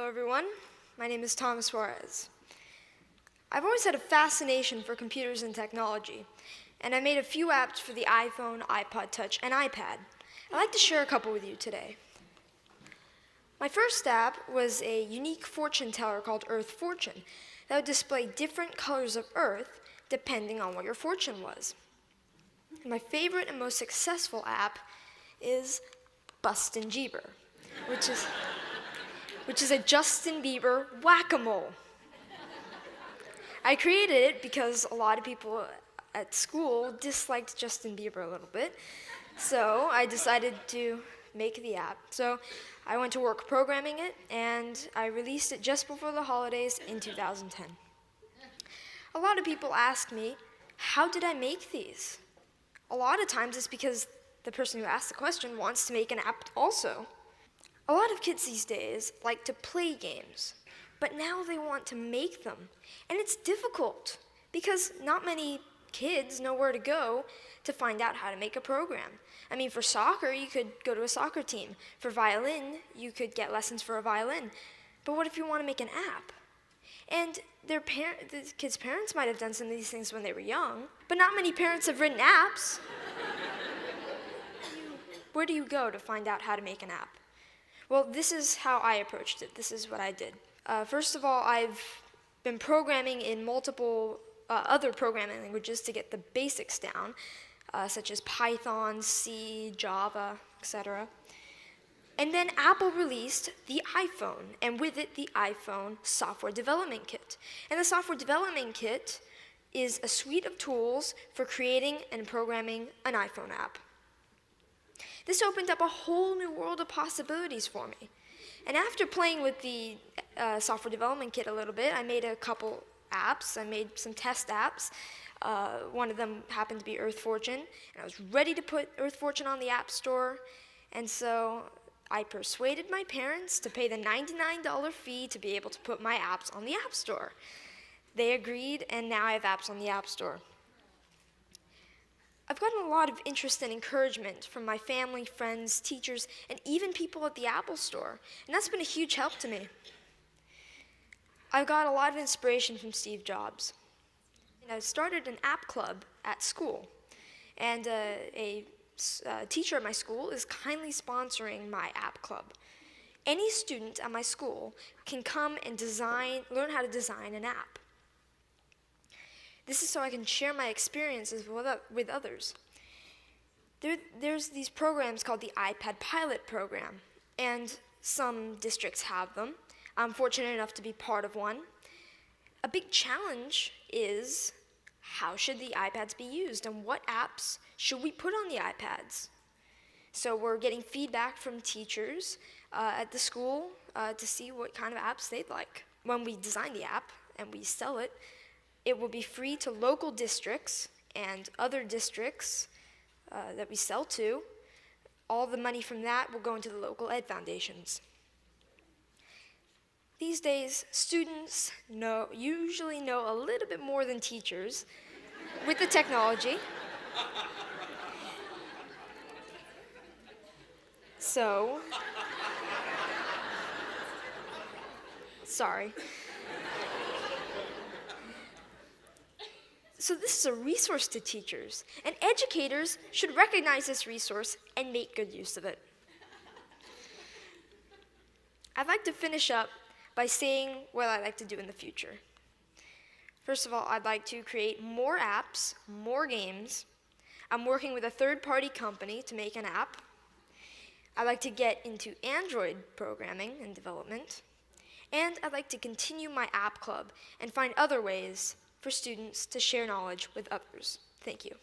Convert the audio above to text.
Hello everyone, my name is Thomas Suarez. I've always had a fascination for computers and technology, and I made a few apps for the iPhone, iPod Touch, and iPad. I'd like to share a couple with you today. My first app was a unique fortune teller called Earth Fortune that would display different colors of Earth depending on what your fortune was. My favorite and most successful app is Bustin Jeepers, which is a Justin Bieber whack-a-mole. I created it because a lot of people at school disliked Justin Bieber a little bit, so I decided to make the app. So I went to work programming it, and I released it just before the holidays in 2010. A lot of people ask me, how did I make these? A lot of times it's because the person who asked the question wants to make an app also. A lot of kids these days like to play games, but now they want to make them. And it's difficult because not many kids know where to go to find out how to make a program. I mean, for soccer, you could go to a soccer team. For violin, you could get lessons for a violin. But what if you want to make an app? And the kids' parents might have done some of these things when they were young, but not many parents have written apps. Where do you go to find out how to make an app? Well, this is how I approached it. This is what I did. First of all, I've been programming in multiple other programming languages to get the basics down, such as Python, C, Java, etc. And then Apple released the iPhone, and with it, the iPhone Software Development Kit. And the Software Development Kit is a suite of tools for creating and programming an iPhone app. This opened up a whole new world of possibilities for me. And after playing with the Software Development Kit a little bit, I made a couple apps. I made some test apps. One of them happened to be Earth Fortune, and I was ready to put Earth Fortune on the App Store. And so I persuaded my parents to pay the $99 fee to be able to put my apps on the App Store. They agreed, and now I have apps on the App Store. I've gotten a lot of interest and encouragement from my family, friends, teachers, and even people at the Apple Store, and that's been a huge help to me. I've got a lot of inspiration from Steve Jobs. I started an app club at school, and a teacher at my school is kindly sponsoring my app club. Any student at my school can come and learn how to design an app. This is so I can share my experiences with others. There's these programs called the iPad Pilot Program, and some districts have them. I'm fortunate enough to be part of one. A big challenge is, how should the iPads be used, and what apps should we put on the iPads? So we're getting feedback from teachers at the school to see what kind of apps they'd like. When we design the app and we sell it, it will be free to local districts and other districts that we sell to. All the money from that will go into the local ed foundations. These days, students usually know a little bit more than teachers with the technology. So, sorry. So this is a resource to teachers, and educators should recognize this resource and make good use of it. I'd like to finish up by saying what I'd like to do in the future. First of all, I'd like to create more apps, more games. I'm working with a third-party company to make an app. I'd like to get into Android programming and development. And I'd like to continue my app club and find other ways for students to share knowledge with others. Thank you.